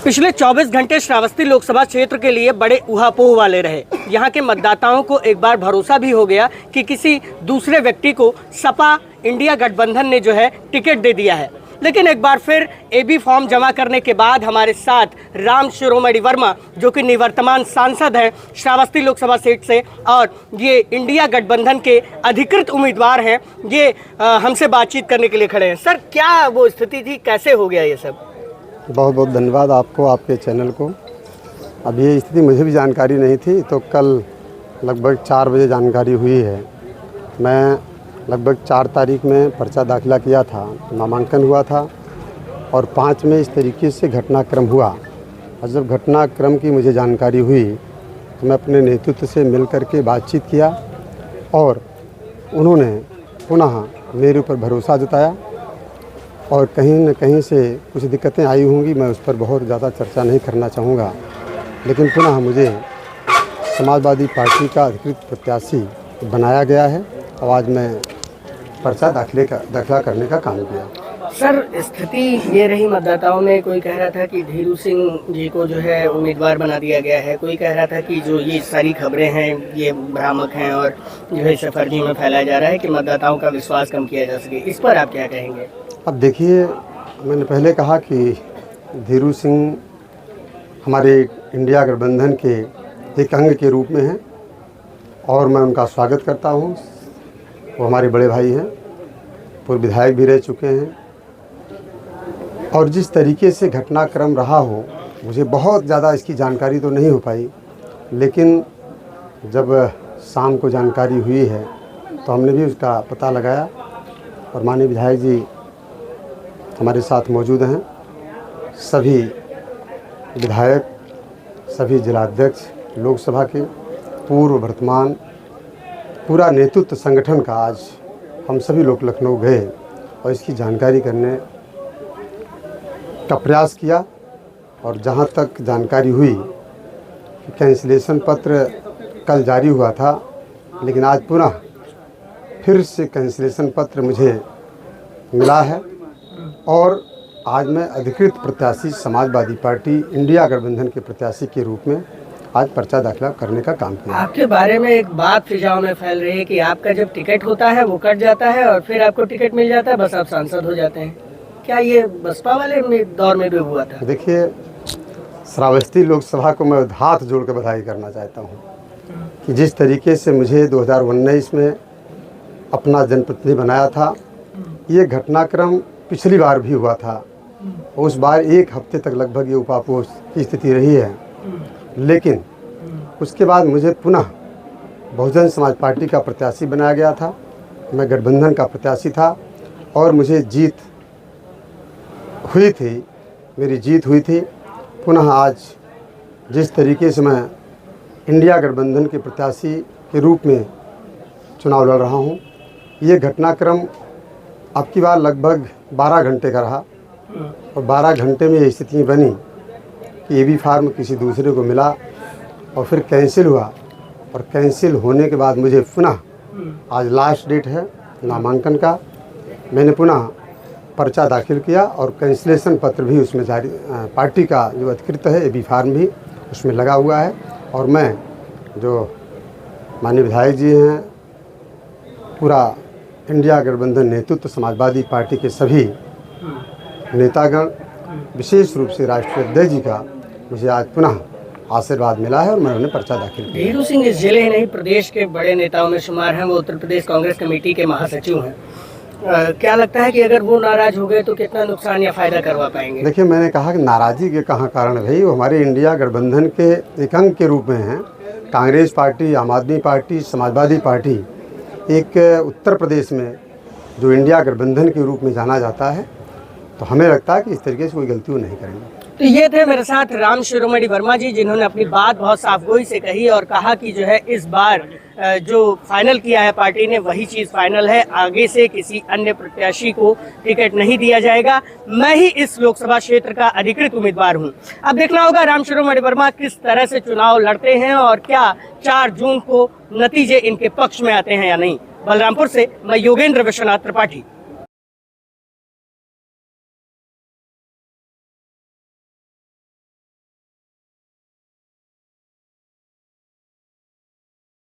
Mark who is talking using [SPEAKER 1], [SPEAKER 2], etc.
[SPEAKER 1] पिछले 24 घंटे श्रावस्ती लोकसभा क्षेत्र के लिए बड़े ऊहापोह वाले रहे। यहाँ के मतदाताओं को एक बार भरोसा भी हो गया कि किसी दूसरे व्यक्ति को सपा इंडिया गठबंधन ने जो है टिकट दे दिया है। लेकिन एक बार फिर एबी फॉर्म जमा करने के बाद हमारे साथ राम शिरोमणि वर्मा, जो कि निवर्तमान सांसद हैं श्रावस्ती लोकसभा सीट से और ये इंडिया गठबंधन के अधिकृत उम्मीदवार हैं, ये हमसे बातचीत करने के लिए खड़े हैं। सर, क्या वो स्थिति थी, कैसे हो गया ये सब?
[SPEAKER 2] बहुत बहुत धन्यवाद आपको, आपके चैनल को। अब ये स्थिति मुझे भी जानकारी नहीं थी, तो कल लगभग 4 बजे जानकारी हुई है। मैं लगभग 4 तारीख में पर्चा दाखिला किया था, नामांकन हुआ था और 5 में इस तरीके से घटनाक्रम हुआ। और जब घटनाक्रम की मुझे जानकारी हुई तो मैं अपने नेतृत्व से मिल कर के बातचीत किया और उन्होंने पुनः मेरे ऊपर भरोसा जताया। और कहीं न कहीं से कुछ दिक्कतें आई होंगी, मैं उस पर बहुत ज़्यादा चर्चा नहीं करना चाहूँगा, लेकिन पुनः मुझे समाजवादी पार्टी का अधिकृत प्रत्याशी बनाया गया है और आज मैं पर्चा दाखिला करने का काम किया।
[SPEAKER 1] सर, स्थिति ये रही मतदाताओं में, कोई कह रहा था कि धीरू सिंह जी को जो है उम्मीदवार बना दिया गया है, कोई कह रहा था कि जो ये सारी खबरें हैं ये भ्रामक हैं और जो है इसे फर्जी में फैलाया जा रहा है कि मतदाताओं का विश्वास कम किया जा सके। इस पर आप क्या कहेंगे?
[SPEAKER 2] अब देखिए, मैंने पहले कहा कि धीरू सिंह हमारे इंडिया गठबंधन के एक अंग के रूप में हैं और मैं उनका स्वागत करता हूं। वो हमारे बड़े भाई हैं, पूर्व विधायक भी रह चुके हैं और जिस तरीके से घटनाक्रम रहा हो, मुझे बहुत ज़्यादा इसकी जानकारी तो नहीं हो पाई, लेकिन जब शाम को जानकारी हुई है तो हमने भी उसका पता लगाया और माननीय विधायक जी हमारे साथ मौजूद हैं। सभी विधायक, सभी जिलाध्यक्ष, लोकसभा के पूर्व वर्तमान पूरा नेतृत्व संगठन का आज हम सभी लोग लखनऊ गए और इसकी जानकारी करने का प्रयास किया। और जहां तक जानकारी हुई कि कैंसिलेशन पत्र कल जारी हुआ था, लेकिन आज पुनः फिर से कैंसिलेशन पत्र मुझे मिला है और आज मैं अधिकृत प्रत्याशी समाजवादी पार्टी इंडिया गठबंधन के प्रत्याशी के रूप में आज पर्चा दाखिला करने का काम किया।
[SPEAKER 1] आपके बारे में एक बात फिजाओं में फैल रही है कि आपका जब टिकट होता है वो कट जाता है और फिर आपको टिकट मिल जाता है, बस आप सांसद हो जाते हैं। क्या ये बसपा वाले दौर में भी हुआ था?
[SPEAKER 2] देखिए, श्रावस्ती लोकसभा को मैं हाथ जोड़ कर बधाई करना चाहता हूँ कि जिस तरीके से मुझे 2019 में अपना जनप्रतिनिधि बनाया था, ये घटनाक्रम पिछली बार भी हुआ था। उस बार 1 हफ्ते तक लगभग ये उपापोष की स्थिति रही है, लेकिन उसके बाद मुझे पुनः बहुजन समाज पार्टी का प्रत्याशी बनाया गया था। मैं गठबंधन का प्रत्याशी था और मुझे जीत हुई थी, मेरी जीत हुई थी। पुनः आज जिस तरीके से मैं इंडिया गठबंधन के प्रत्याशी के रूप में चुनाव लड़ रहा हूँ, ये घटनाक्रम अब की बार लगभग 12 घंटे का रहा और 12 घंटे में ये स्थिति बनी कि एबी फार्म किसी दूसरे को मिला और फिर कैंसिल हुआ और कैंसिल होने के बाद मुझे पुनः आज लास्ट डेट है नामांकन का, मैंने पुनः पर्चा दाखिल किया और कैंसिलेशन पत्र भी उसमें जारी, पार्टी का जो अधिकृत है एबी फार्म भी उसमें लगा हुआ है। और मैं जो माननीय विधायक जी हैं, पूरा इंडिया गठबंधन नेतृत्व समाजवादी पार्टी के सभी नेतागण, विशेष रूप से राष्ट्रीय अध्यक्ष जी का मुझे आज पुनः आशीर्वाद मिला है और मैं उन्हें पर्चा दाखिल किया।
[SPEAKER 1] धीरू सिंह इस जिले ही नहीं प्रदेश के बड़े नेताओं में शुमार हैं। वो उत्तर प्रदेश कांग्रेस कमेटी के महासचिव हैं। क्या लगता है कि अगर वो नाराज हो गए तो कितना नुकसान या फायदा करवा पाएंगे?
[SPEAKER 2] देखिए, मैंने कहा कि नाराज़गी के कहाँ कारण भाई, वो हमारे इंडिया गठबंधन के एक अंग के रूप में हैं। कांग्रेस पार्टी, आम आदमी पार्टी, समाजवादी पार्टी एक उत्तर प्रदेश में जो इंडिया गठबंधन के रूप में जाना जाता है, तो हमें लगता है कि इस तरीके से कोई गलती वो नहीं करेंगे।
[SPEAKER 1] तो ये थे मेरे साथ राम शिरोमणि वर्मा जी, जिन्होंने अपनी बात बहुत साफगोई से कही और कहा कि जो है इस बार जो फाइनल किया है पार्टी ने वही चीज़ फाइनल है, आगे से किसी अन्य प्रत्याशी को टिकट नहीं दिया जाएगा। मैं ही इस लोकसभा क्षेत्र का अधिकृत उम्मीदवार हूं। अब देखना होगा राम शिरोमणि वर्मा किस तरह से चुनाव लड़ते हैं और क्या 4 जून को नतीजे इनके पक्ष में आते हैं या नहीं। बलरामपुर से मैं योगेंद्र विश्वनाथ त्रिपाठी।